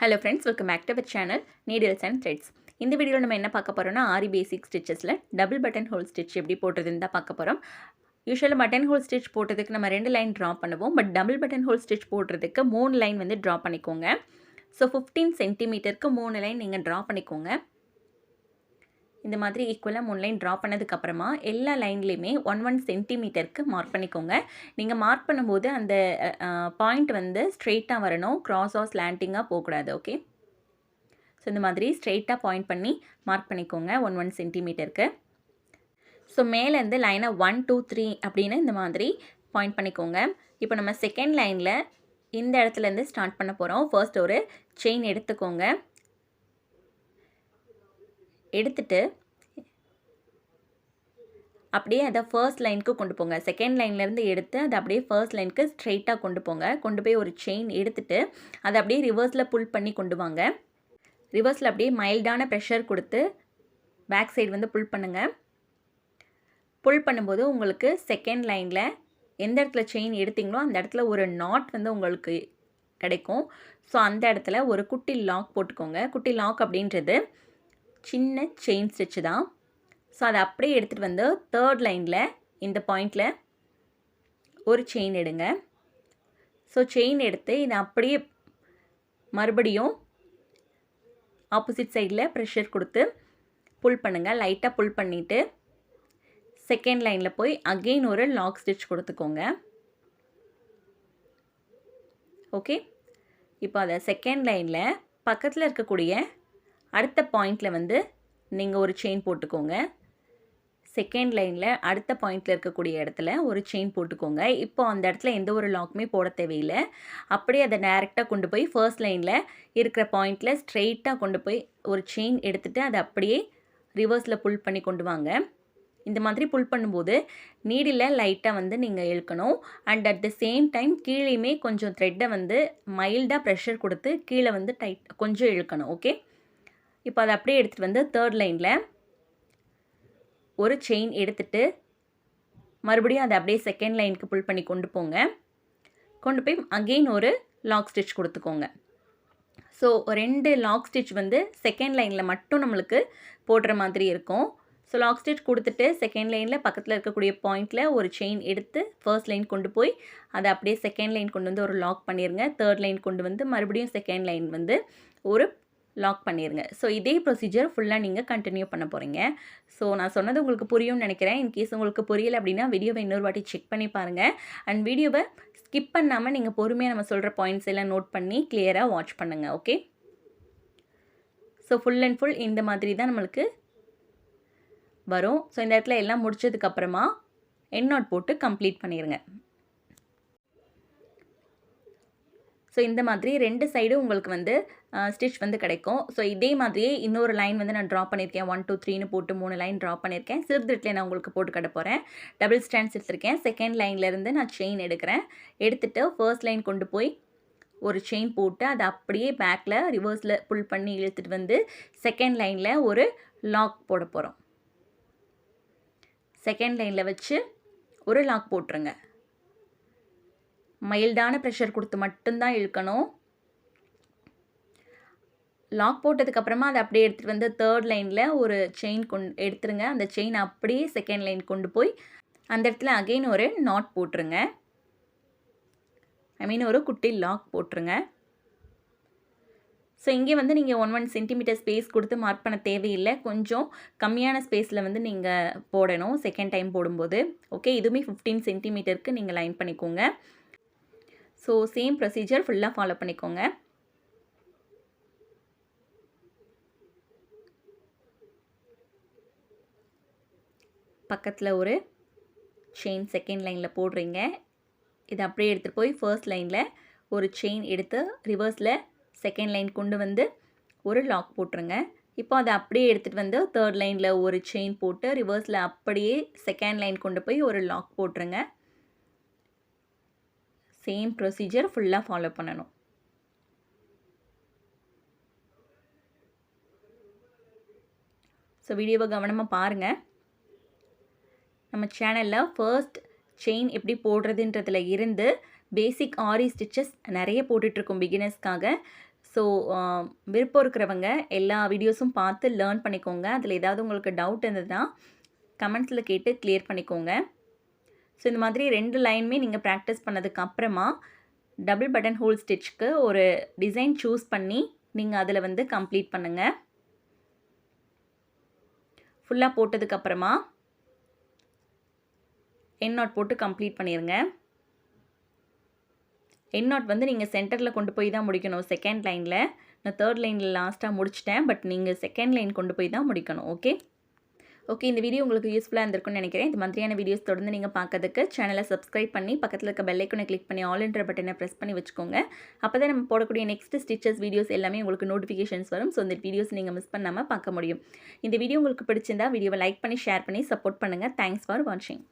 Hello friends, welcome back to our channel Needles&Threads. இந்த வீடியோவில் நம்ம என்ன பார்க்க போறோம்னா ஆரி பேசிக் ஸ்டிச்சஸில் டபுள் பட்டன் ஹோல் ஸ்டிச் எப்படி போடுறதுன்னு தான் பார்க்க போகிறோம். யூஸ்வலாக பட்டன் ஹோல் ஸ்டிச் போடுறதுக்கு நம்ம 2 லைன் ட்ரா பண்ணுவோம். But double button whole stitch போடுறதுக்கு 3 லைன் வந்து ட்ரா பண்ணிக்கோங்க. ஸோ 15 சென்டிமீட்டருக்கு 3 லைன் நீங்கள் ட்ரா பண்ணிக்கோங்க. இந்த மாதிரி ஈக்குவலாக 3 லைன் ட்ரா பண்ணதுக்கப்புறமா எல்லா லைன்லேயுமே 1 சென்டிமீட்டருக்கு மார்க் பண்ணிக்கோங்க. நீங்கள் மார்க் பண்ணும்போது அந்த பாயிண்ட் வந்து ஸ்ட்ரெயிட்டாக வரணும், க்ராஸாக ஸ்லாண்டிங்காக போகக்கூடாது. ஓகே, ஸோ இந்த மாதிரி ஸ்ட்ரெயிட்டாக பாயிண்ட் பண்ணி மார்க் பண்ணிக்கோங்க 1 சென்டிமீட்டருக்கு. ஸோ மேலேருந்து லைனை 1 2 3 அப்படின்னு இந்த மாதிரி பாயிண்ட் பண்ணிக்கோங்க. இப்போ நம்ம செகண்ட் லைனில் இந்த இடத்துலேருந்து ஸ்டார்ட் பண்ண போகிறோம். ஃபர்ஸ்ட் ஒரு செயின் எடுத்துக்கோங்க. எடுத்துட்டு அப்படியே அதை ஃபர்ஸ்ட் லைனுக்கு கொண்டு போங்க. செகண்ட் லைன்லேருந்து எடுத்து அதை அப்படியே ஃபர்ஸ்ட் லைனுக்கு ஸ்ட்ரெயிட்டாக கொண்டு போங்க. கொண்டு போய் ஒரு செயின் எடுத்துட்டு அதை அப்படியே ரிவர்ஸில் புல் பண்ணி கொண்டு வாங்க. ரிவர்ஸில் அப்படியே மைல்டான ப்ரெஷர் கொடுத்து பேக் சைடு வந்து புல் பண்ணுங்கள். புல் பண்ணும்போது உங்களுக்கு செகண்ட் லைனில் எந்த இடத்துல செயின் எடுத்திங்களோ அந்த இடத்துல ஒரு நாட் வந்து உங்களுக்கு கிடைக்கும். ஸோ அந்த இடத்துல ஒரு குட்டி லாக் போட்டுக்கோங்க. குட்டி லாக் அப்படின்றது சின்ன செயின் ஸ்டிச்சு தான். ஸோ அதை அப்படியே எடுத்துகிட்டு வந்து தேர்ட் லைனில் இந்த பாயிண்டில் ஒரு செயின் எடுங்க. ஸோ செயின் எடுத்து இதை அப்படியே மறுபடியும் ஆப்போசிட் சைடில் ப்ரெஷர் கொடுத்து புல் பண்ணுங்கள். லைட்டாக புல் பண்ணிவிட்டு செகண்ட் லைனில் போய் அகெயின் ஒரு லாக் ஸ்டிச் கொடுத்துக்கோங்க. ஓகே, இப்போ அதை செகண்ட் லைனில் பக்கத்தில் இருக்கக்கூடிய அடுத்த பாயிண்டில் வந்து நீங்கள் ஒரு செயின் போட்டுக்கோங்க. செகண்ட் லைனில் அடுத்த பாயிண்டில் இருக்கக்கூடிய இடத்துல ஒரு செயின் போட்டுக்கோங்க. இப்போ அந்த இடத்துல எந்த ஒரு லாக்குமே போட தேவையில்லை. அப்படியே அதை டைரெக்டாக கொண்டு போய் ஃபர்ஸ்ட் லைனில் இருக்கிற பாயிண்டில் ஸ்ட்ரெயிட்டாக கொண்டு போய் ஒரு செயின் எடுத்துகிட்டு அதை அப்படியே ரிவர்ஸில் புல் பண்ணி கொண்டு வாங்க. இந்த மாதிரி புல் பண்ணும்போது நீடில் லைட்டாக வந்து நீங்கள் இழுக்கணும். And at the same time கீழேயுமே கொஞ்சம் த்ரெட்டை வந்து மைல்டாக ப்ரெஷர் கொடுத்து கீழே வந்து கொஞ்சம் இழுக்கணும். ஓகே, இப்போ அதை அப்படியே எடுத்துகிட்டு வந்து தேர்ட் லைனில் ஒரு செயின் எடுத்துகிட்டு மறுபடியும் அதை அப்படியே செகண்ட் லைனுக்கு புல் பண்ணி கொண்டு போங்க. கொண்டு போய் அகெயின் ஒரு லாக் ஸ்டிச் கொடுத்துக்கோங்க. ஸோ 2 லாக் ஸ்டிச் வந்து செகண்ட் லைனில் மட்டும் நம்மளுக்கு போடுற மாதிரி இருக்கும். ஸோ லாக் ஸ்டிச் கொடுத்துட்டு செகண்ட் லைனில் பக்கத்தில் இருக்கக்கூடிய பாயிண்டில் ஒரு செயின் எடுத்து ஃபர்ஸ்ட் லைன் கொண்டு போய் அதை அப்படியே செகண்ட் லைன் கொண்டு வந்து ஒரு லாக் பண்ணிடுங்க. தேர்ட் லைன் கொண்டு வந்து மறுபடியும் செகண்ட் லைன் வந்து ஒரு லாக் பண்ணிடுங்க. ஸோ இதே ப்ரொசீஜர் ஃபுல்லாக நீங்கள் கண்டினியூ பண்ண போகிறீங்க. ஸோ நான் சொன்னது உங்களுக்கு புரியும்னு நினைக்கிறேன். இன்கேஸ் உங்களுக்கு புரியலை அப்படின்னா வீடியோவை இன்னொரு வாட்டி செக் பண்ணி பாருங்கள். அண்ட் வீடியோவை ஸ்கிப் பண்ணாமல் நீங்கள் பொறுமையாக நம்ம சொல்கிற பாயிண்ட்ஸ் எல்லாம் நோட் பண்ணி கிளியராக வாட்ச் பண்ணுங்கள். Okay, so full and full இந்த மாதிரி தான் நம்மளுக்கு வரும். ஸோ இந்த இடத்துல எல்லாம் முடிச்சதுக்கப்புறமா எண்ட் நாட் போட்டு கம்ப்ளீட் பண்ணிடுங்க. ஸோ இந்த மாதிரி 2 சைடும் உங்களுக்கு வந்து ஸ்டிச் வந்து கிடைக்கும். ஸோ இதே மாதிரியே இன்னொரு லைன் வந்து நான் ட்ரா பண்ணியிருக்கேன். 1 2 3ன்னு போட்டு 3 லைன் ட்ரா பண்ணியிருக்கேன். சில்க் த்ரெட்ல நான் உங்களுக்கு போட்டு கட்ட போகிறேன். டபுள் ஸ்டாண்ட்ஸ் எடுத்திருக்கேன். செகண்ட் லைன்லேருந்து நான் செயின் எடுக்கிறேன். எடுத்துகிட்டு ஃபர்ஸ்ட் லைன் கொண்டு போய் ஒரு செயின் போட்டு அதை அப்படியே பேக்கில் ரிவர்ஸில் புல் பண்ணி இழுத்துட்டு வந்து செகண்ட் லைனில் ஒரு லாக் போட போகிறோம். செகண்ட் லைனில் வச்சு ஒரு லாக் போட்டுருங்க. மைல்டான ப்ரெஷர் கொடுத்து மட்டும்தான் இழுக்கணும். லாக் போட்டதுக்கப்புறமா அதை அப்படியே எடுத்துகிட்டு வந்து தேர்ட் லைனில் ஒரு செயின் எடுத்துருங்க. அந்த செயின் அப்படியே செகண்ட் லைன் கொண்டு போய் அந்த இடத்துல அகெயின் ஒரு நாட் போட்டுருங்க. ஒரு குட்டி லாக் போட்டுருங்க. ஸோ இங்கே வந்து நீங்கள் 1 சென்டிமீட்டர் ஸ்பேஸ் கொடுத்து மார்க் பண்ண தேவையில்லை. கொஞ்சம் கம்மியான ஸ்பேஸில் வந்து நீங்கள் போடணும் செகண்ட் டைம் போடும்போது. ஓகே, இதுவுமே 15 சென்டிமீட்டருக்கு நீங்கள் லைன் பண்ணிக்கோங்க. ஸோ சேம் ப்ரொசீஜர் ஃபுல்லாக ஃபாலோ பண்ணிக்கோங்க. பக்கத்தில் ஒரு செயின் செகண்ட் லைனில் போடுறீங்க. இதை அப்படியே எடுத்துகிட்டு போய் ஃபர்ஸ்ட் லைனில் ஒரு செயின் எடுத்து ரிவர்ஸில் செகண்ட் லைன் கொண்டு வந்து ஒரு லாக் போட்டுருங்க. இப்போ அதை அப்படியே எடுத்துகிட்டு வந்து தேர்ட் லைனில் ஒரு செயின் போட்டு ரிவர்ஸில் அப்படியே செகண்ட் லைன் கொண்டு போய் ஒரு லாக் போட்டுருங்க. சேம் ப்ரொசீஜர் ஃபுல்லாக ஃபாலோ பண்ணணும். ஸோ வீடியோவை கவனமாக பாருங்கள். நம்ம சேனலில் ஃபர்ஸ்ட் செயின் எப்படி போடுறதுன்றதுல இருந்து பேசிக் ஆரி ஸ்டிச்சஸ் நிறைய போட்டுட்ருக்கோம் பிகினர்ஸ்க்காக. ஸோ விருப்பம் இருக்கிறவங்க எல்லா வீடியோஸும் பார்த்து லேர்ன் பண்ணிக்கோங்க. அதில் ஏதாவது உங்களுக்கு டவுட் இருந்ததுன்னா கமெண்ட்ஸில் கேட்டு கிளியர் பண்ணிக்கோங்க. ஸோ இந்த மாதிரி 2 லைனுமே நீங்கள் ப்ராக்டிஸ் பண்ணதுக்கு அப்புறமா டபுள் பட்டன் ஹோல் ஸ்டிச்சுக்கு ஒரு டிசைன் சூஸ் பண்ணி நீங்கள் அதில் வந்து கம்ப்ளீட் பண்ணுங்கள். ஃபுல்லாக போட்டதுக்கப்புறமா எண்ட் நாட் போட்டு கம்ப்ளீட் பண்ணிடுங்க. எண்ட் நாட் வந்து நீங்கள் சென்டரில் கொண்டு போய் தான் முடிக்கணும். செகண்ட் லைனில் நான் தேர்ட் லைனில் லாஸ்ட்டாக முடிச்சிட்டேன். பட் நீங்கள் செகண்ட் லைன் கொண்டு போய் தான் முடிக்கணும். ஓகே இந்த வீடியோ உங்களுக்கு யூஸ்ஃபுல்லாக இருந்திருக்கும்னு நினைக்கிறேன். இந்த மாதிரியான வீடியோஸ் தொடர்ந்து நீங்கள் பார்க்கறதுக்கு சேனலை சப்ஸ்கிரைப் பண்ணி பக்கத்தில் இருக்க பெல் ஐக்கனை கிளிக் பண்ணி ஆல்ன்ற பட்டனை ப்ரெஸ் பண்ணி வச்சுக்கோங்க. அப்போ தான் நம்ம போடக்கூடிய நெக்ஸ்ட் ஸ்டிச்சஸ் வீடியோஸ் எல்லாமே உங்களுக்கு நோட்டிஃபிகேஷன்ஸ் வரும். ஸோ இந்த வீடியோஸ் நீங்கள் மிஸ் பண்ணாமல் பார்க்க முடியும். இந்த வீடியோ உங்களுக்கு பிடிச்சிருந்தா வீடியோவை லைக் பண்ணி ஷேர் பண்ணி சப்போர்ட் பண்ணுங்கள். தேங்க்ஸ் ஃபார் வாட்சிங்.